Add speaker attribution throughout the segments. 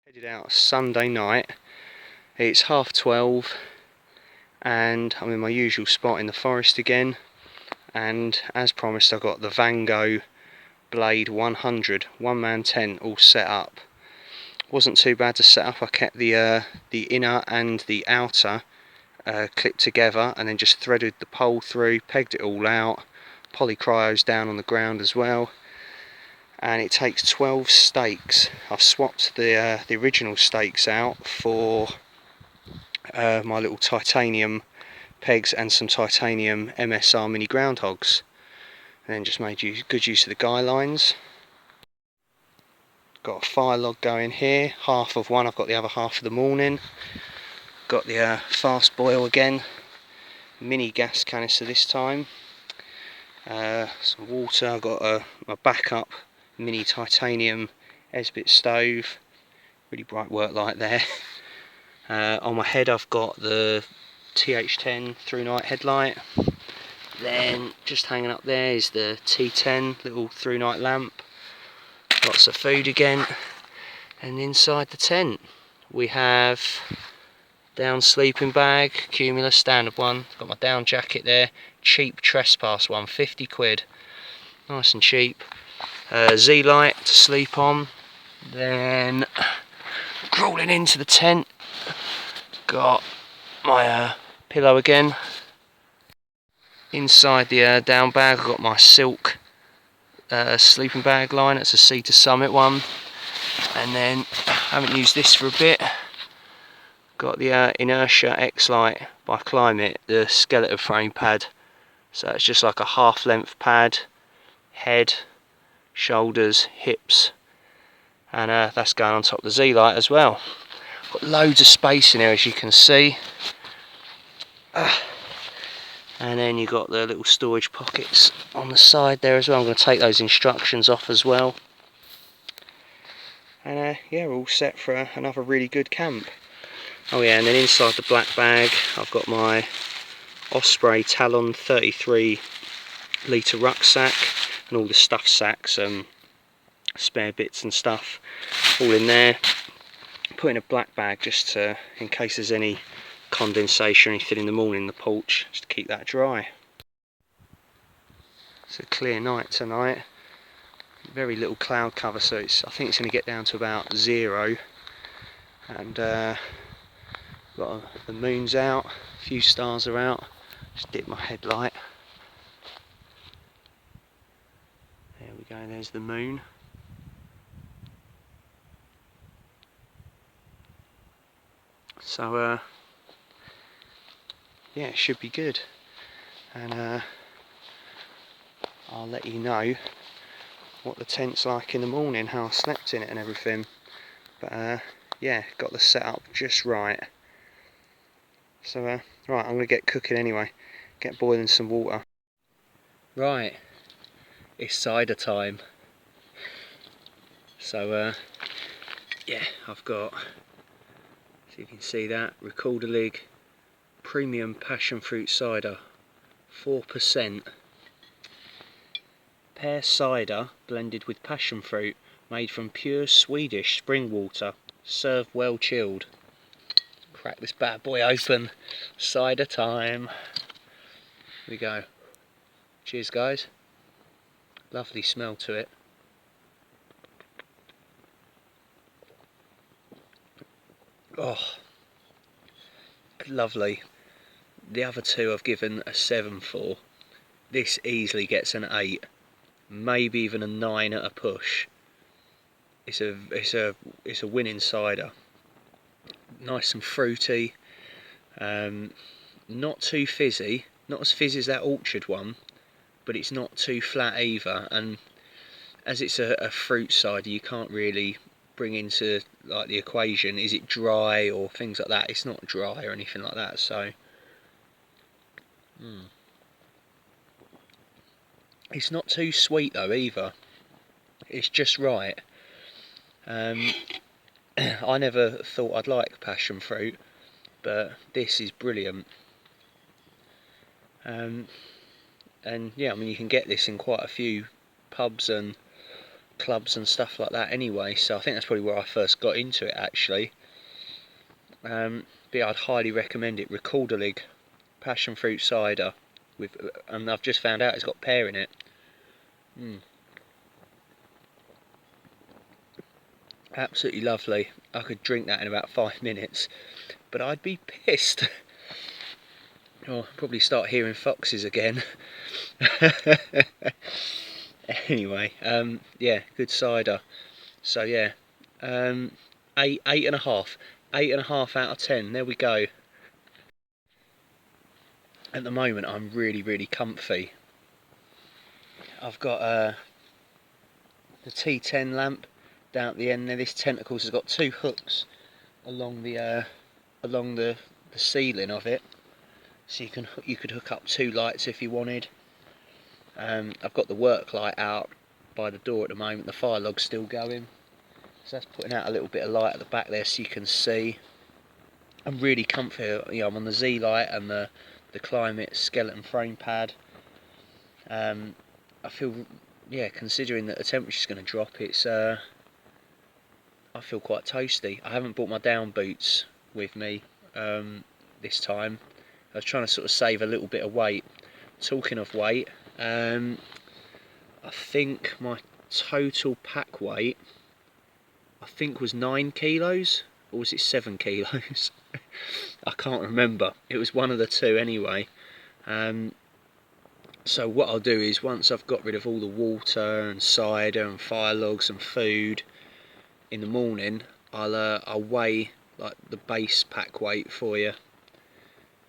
Speaker 1: Headed out Sunday night. It's 12:30 and I'm in my usual spot in the forest again, and as promised I got the Vango Blade 100 one-man tent all set up. Wasn't too bad to set up. I kept the inner and the outer clipped together and then just threaded the pole through, pegged it all out, polycryos down on the ground as well. And it takes 12 stakes. I've swapped the original stakes out for my little titanium pegs and some titanium MSR mini groundhogs, and then just made good use of the guy lines. Got a fire log going here, half of one, I've got the other half for the morning. Got the fast boil again, mini gas canister this time. Some water. I've got my backup mini titanium Esbit stove, really bright work light there. On my head I've got the TH10 through night headlight. Then just hanging up there is the T10 little through night lamp. Lots of food again. And inside the tent we have down sleeping bag, Cumulus standard one. Got my down jacket there, cheap trespass one, 50 quid, nice and cheap. Z-light to sleep on. Then crawling into the tent, got my pillow again. Inside the down bag I've got my silk sleeping bag line. It's a Cedar Summit one. And then I haven't used this for a bit. Got the Inertia X-Lite by Climate, the skeleton frame pad. So it's just like a half length pad, head, shoulders, hips, and that's going on top of the Z-light as well. Got loads of space in here as you can see. And then you've got the little storage pockets on the side there as well. I'm going to take those instructions off as well. And yeah, we're all set for another really good camp. Oh yeah, and then inside the black bag I've got my Osprey Talon 33 litre rucksack and all the stuff sacks, spare bits and stuff, all in there. Put in a black bag just in case there's any condensation or anything in the morning in the porch, just to keep that dry. It's a clear night tonight, very little cloud cover, so I think it's going to get down to about 0. And the moon's out, a few stars are out. Just dip my headlight. There we go, there's the moon. So yeah, it should be good. And I'll let you know what the tent's like in the morning, how I slept in it and everything. But yeah, got the setup just right. So right, I'm going to get cooking anyway, get boiling some water. Right, it's cider time. So yeah, I've got, so you can see that, Recorder League Premium Passion Fruit Cider, 4%. Pear cider blended with passion fruit, made from pure Swedish spring water, served well chilled. Crack this bad boy open, cider time. Here we go. Cheers guys. Lovely smell to it. Oh, lovely. The other two I've given a 7 for. This easily gets an 8, maybe even a 9 at a push. It's a winning cider. Nice and fruity, not too fizzy, not as fizzy as that Orchard one, but it's not too flat either. And as it's a fruit cider, you can't really bring into like the equation, is it dry or things like that. It's not dry or anything like that, so it's not too sweet though either, it's just right. I never thought I'd like passion fruit, but this is brilliant. And yeah, I mean, you can get this in quite a few pubs and clubs and stuff like that anyway, so I think that's probably where I first got into it actually. But yeah, I'd highly recommend it. Recorderlig passion fruit cider with, and I've just found out it's got pear in it. Absolutely lovely. I could drink that in about 5 minutes, but I'd be pissed. I'll probably start hearing foxes again. Anyway, yeah, good cider. So yeah, 8.5, 8.5 out of 10. There we go. At the moment, I'm really comfy. I've got the T10 lamp down at the end there. This Tentacles has got 2 hooks along the ceiling of it, so you could hook up 2 lights if you wanted. I've got the work light out by the door at the moment. The fire log's still going, so that's putting out a little bit of light at the back there so you can see. I'm really comfy. You know, I'm on the Z light and the Climate skeleton frame pad. I feel, yeah, considering that the temperature's going to drop, it's I feel quite toasty. I haven't brought my down boots with me this time. I was trying to sort of save a little bit of weight. Talking of weight, I think my total pack weight, I think, was 9 kilos, or was it 7 kilos? I can't remember. It was one of the two anyway. So what I'll do is, once I've got rid of all the water and cider and fire logs and food in the morning, I'll weigh like the base pack weight for you.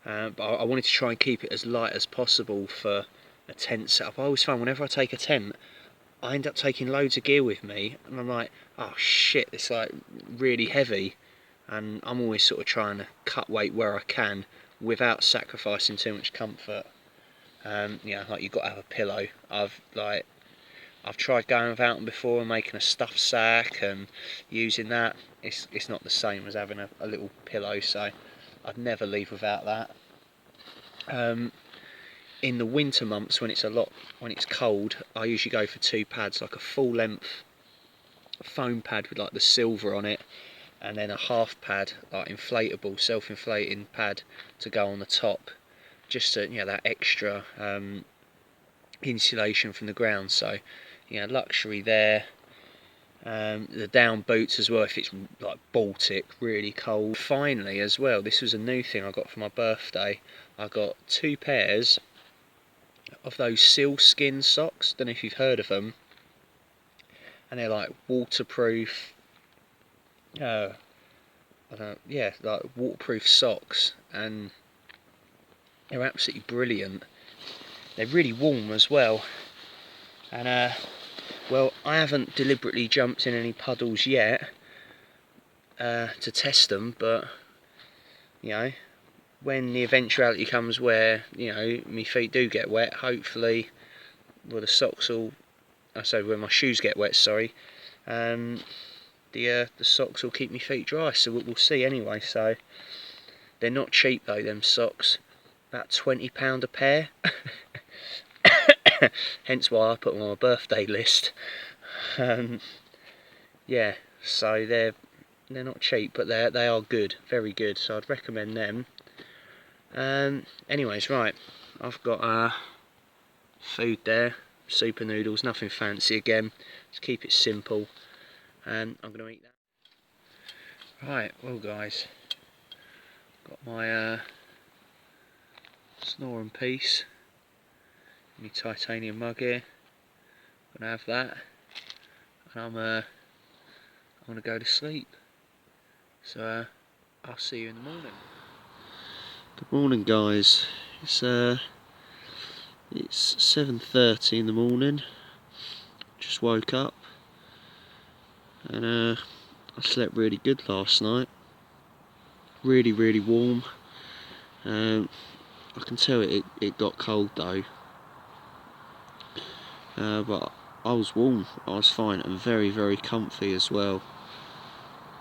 Speaker 1: But I wanted to try and keep it as light as possible for a tent setup. I always find whenever I take a tent, I end up taking loads of gear with me, and I'm like, oh shit, it's like really heavy. And I'm always sort of trying to cut weight where I can without sacrificing too much comfort. You know, like you've got to have a pillow. I've tried going without them before and making a stuffed sack and using that. It's not the same as having a little pillow, so I'd never leave without that. In the winter months when it's cold, I usually go for 2 pads, like a full length foam pad with like the silver on it, and then a half pad, like inflatable, self-inflating pad to go on the top, just to, you know, that extra insulation from the ground. So, you know, luxury there. The down boots as well if it's like Baltic, really cold. Finally as well, this was a new thing I got for my birthday. I got 2 pairs of those sealskin socks. Don't know if you've heard of them. And they're like waterproof. Yeah, like waterproof socks, and they're absolutely brilliant. They're really warm as well, and well, I haven't deliberately jumped in any puddles yet to test them, but you know, when the eventuality comes where, you know, my feet do get wet, hopefully, well, the socks will, when my shoes get wet, sorry, the socks will keep my feet dry, so we'll see anyway. So they're not cheap though, them socks, about £20 a pair. Hence why I put them on my birthday list. Yeah, so they're not cheap, but they are good, very good, so I'd recommend them. Anyways, right, I've got food there, super noodles, nothing fancy again, just keep it simple, and I'm going to eat that. Right, well guys, got my snoring piece, my titanium mug here, gonna have that, and I'm gonna go to sleep. So I'll see you in the morning. Good morning guys, it's 7:30 in the morning, just woke up, and I slept really good last night, really warm. I can tell it got cold though, but I was warm, I was fine, and very comfy as well.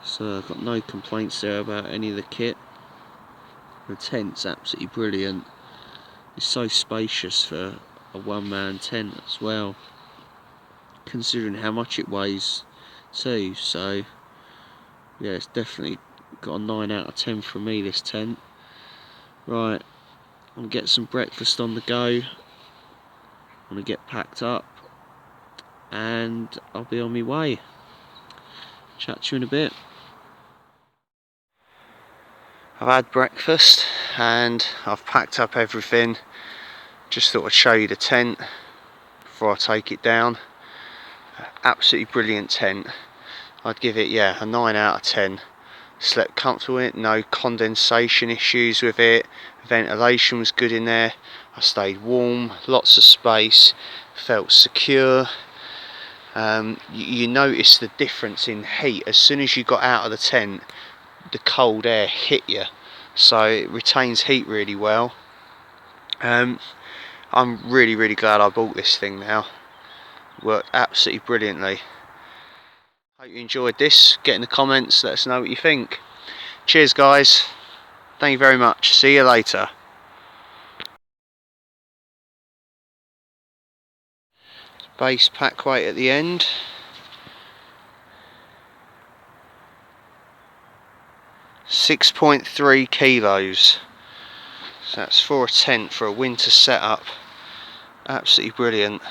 Speaker 1: So I've got no complaints there about any of the kit. The tent's absolutely brilliant. It's so spacious for a one-man tent as well.
Speaker 2: considering how much it weighs too. So yeah, it's definitely got a 9 out of 10 from me, this tent. Right, I'm gonna get some breakfast on the go. I'm gonna get packed up and I'll be on my way. Chat to you in a bit. I've had breakfast and I've packed up everything. Just thought I'd show you the tent before I take it down. Absolutely brilliant tent. I'd give it, yeah, a 9 out of 10. Slept comfortable in it, no condensation issues with it. Ventilation was good in there. I stayed warm, lots of space, felt secure. You notice the difference in heat as soon as you got out of the tent. The cold air hit you, so it retains heat really well. I'm really glad I bought this thing now. Worked absolutely brilliantly. Hope you enjoyed this. Get in the comments, let us know what you think. Cheers guys, thank you very much, see you later. Base pack weight at the end. 6.3 kilos. So that's for a tent for a winter setup. Absolutely brilliant.